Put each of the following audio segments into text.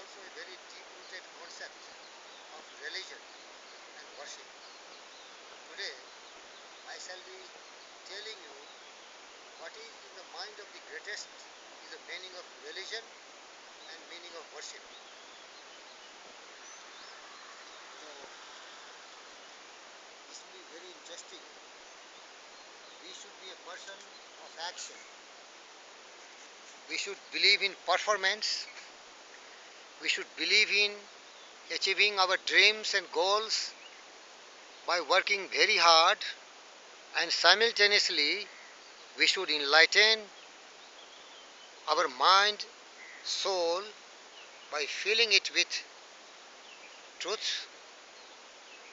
also a very deep-rooted concept of religion and worship. Today, I shall be telling you what is in the mind of the greatest is the meaning of religion and meaning of worship. So, this will be very interesting. We should be a person of action. We should believe in performance. We should believe in achieving our dreams and goals by working very hard, and simultaneously we should enlighten our mind, soul by filling it with truth,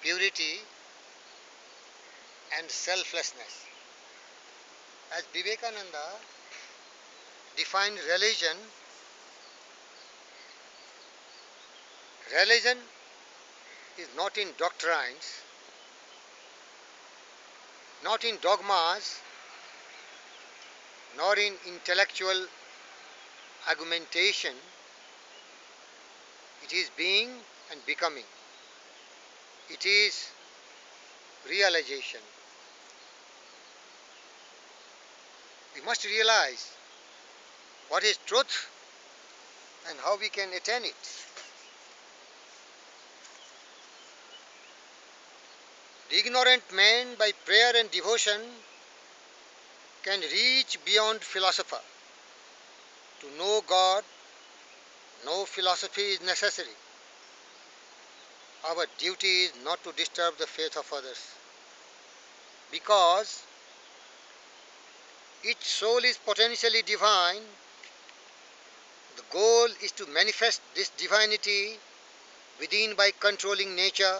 purity and selflessness. As Vivekananda defined religion, religion is not in doctrines, not in dogmas, nor in intellectual argumentation. It is being and becoming. It is realization. We must realize what is truth and how we can attain it. The ignorant man, by prayer and devotion, can reach beyond philosopher. To know God, no philosophy is necessary. Our duty is not to disturb the faith of others, because each soul is potentially divine. The goal is to manifest this divinity within by controlling nature,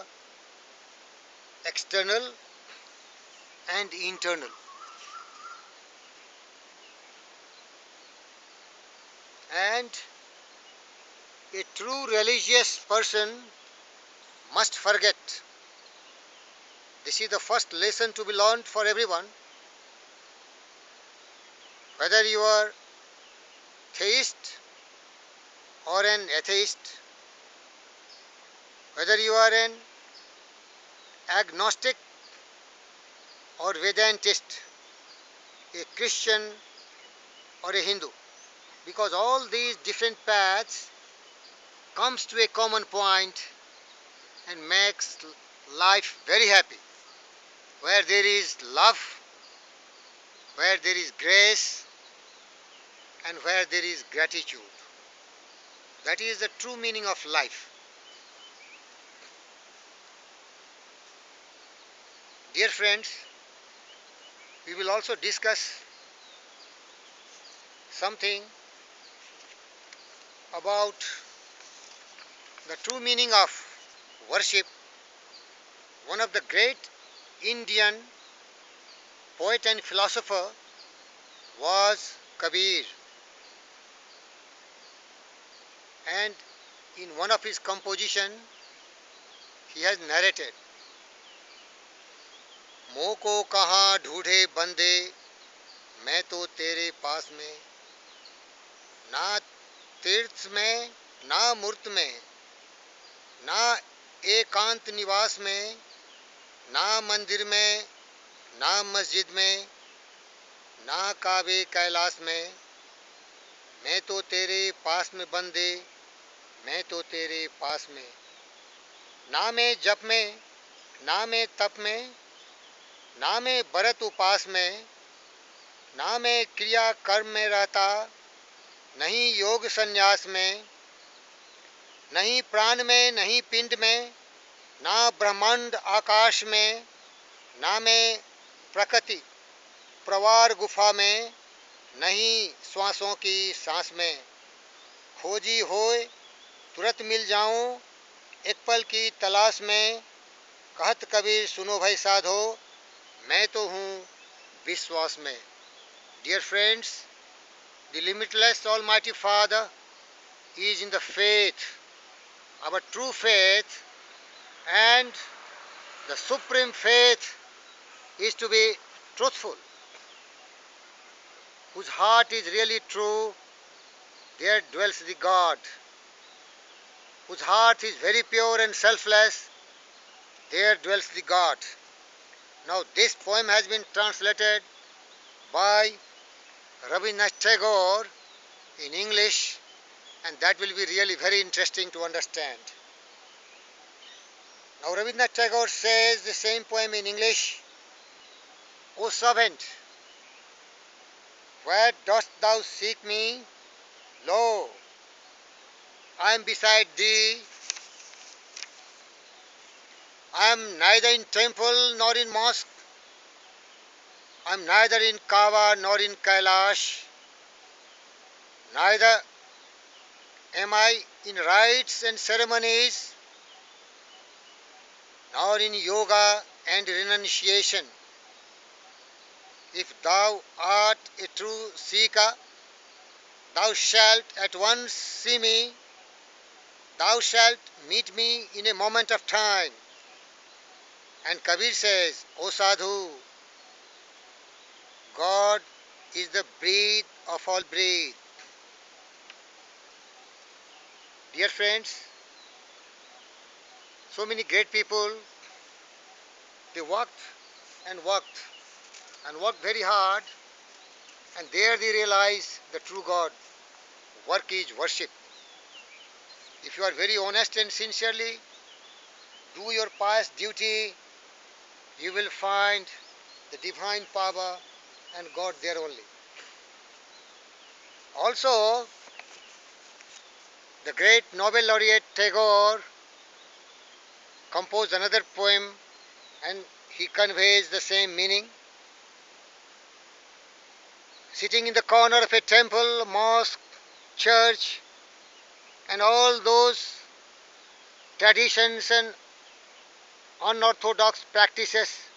external and internal. And a true religious person must forget. This is the first lesson to be learned for everyone. Whether you are theist or an atheist, whether you are an agnostic or Vedantist, a Christian or a Hindu, because all these different paths comes to a common point and makes life very happy. Where there is love, where there is grace, and where there is gratitude. That is the true meaning of life. Dear friends, we will also discuss something about the true meaning of worship. One of the great Indian poet and philosopher was Kabir, and in one of his compositions he has narrated, Moko Kahan Dhudhe Bande, मैं तो तेरे पास में, ना तीर्थ में ना मूर्त में, ना एकांत निवास में, ना मंदिर में ना मस्जिद में, ना काबे कैलाश में, मैं तो तेरे पास में बंदे, मैं तो तेरे पास में, ना मैं जप में ना मैं तप में, ना मैं व्रत उपास में, ना मैं क्रिया कर्म में रहता, नहीं योग संन्यास में, नहीं प्राण में नहीं पिंड में, ना ब्रह्मांड आकाश में, ना मैं प्रकृति प्रवार गुफा में, नहीं श्वासों की सांस में, खोजी होए तुरंत मिल जाऊं एक पल की तलाश में, कहत कबीर सुनो भाई साधो, मैं तो हूँ विश्वास में. Dear friends, the limitless Almighty Father is in the faith, our true faith, and the supreme faith is to be truthful. Whose heart is really true, there dwells the God. whose heart is very pure and selfless, there dwells the God. Now this poem has been translated by Rabindranath Tagore in English, and that will be really very interesting to understand. Now Rabindranath Tagore says the same poem in English: O servant, where dost thou seek me? Lo, I am beside thee. I am neither in temple nor in mosque. I am neither in Kaaba nor in Kailash. Neither am I in rites and ceremonies, nor in yoga and renunciation. If thou art a true seeker, thou shalt at once see me. Thou shalt meet me in a moment of time. And Kabir says, O sadhu, God is the breath of all breath. Dear friends, so many great people, they worked and worked and worked very hard, and there they realize the true God. Work is worship. If you are very honest and sincerely do your pious duty, you will find the divine power and God there only. Also, the great Nobel laureate Tagore composed another poem, and he conveys the same meaning. Sitting in the corner of a temple, mosque, church, and all those traditions and unorthodox practices,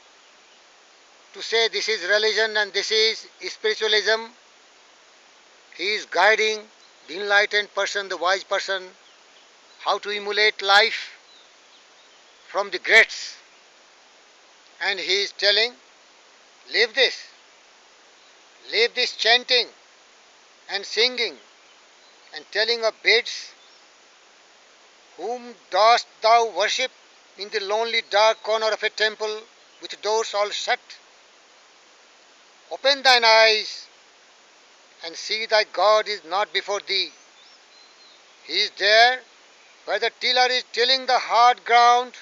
to say this is religion and this is spiritualism, he is guiding the enlightened person, the wise person, how to emulate life from the greats. And he is telling, live this chanting and singing and telling of bids, whom dost thou worship in the lonely dark corner of a temple with doors all shut? Open thine eyes and see thy God is not before thee. He is there where the tiller is tilling the hard ground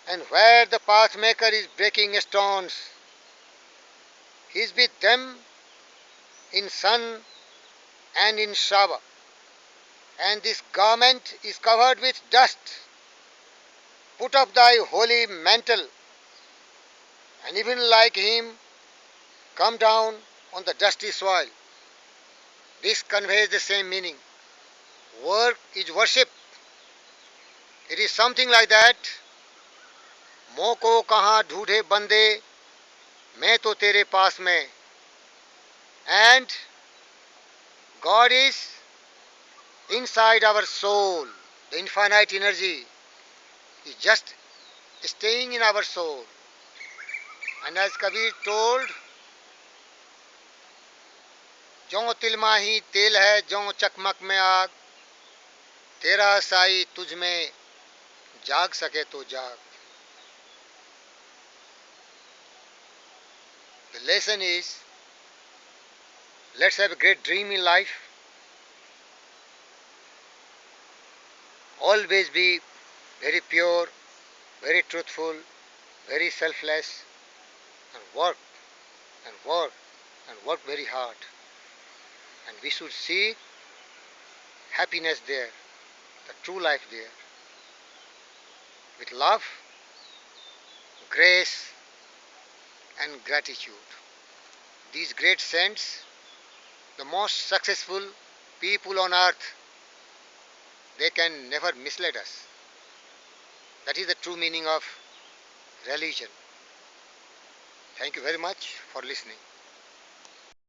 and where the pathmaker is breaking stones. He is with them in sun and in shower, and this garment is covered with dust. Put up thy holy mantle, and even like him, come down on the dusty soil. This conveys the same meaning. Work is worship. It is something like that. Moko Kahan Dhudhe Bande, मैं तो तेरे पास में. And God is inside our soul. The infinite energy is just staying in our soul. And as Kabir told, ज्यों तिलमा ही तेल है, ज्यों चकमक में आग, तेरा साई तुझ में जाग सके तो जाग. The lesson is, let's have a great dream in life. Always be very pure, very truthful, very selfless, and work and work and work very hard. And we should see happiness there, the true life there, with love, grace, and gratitude. These great saints, the most successful people on earth, they can never mislead us. That is the true meaning of religion. Thank you very much for listening.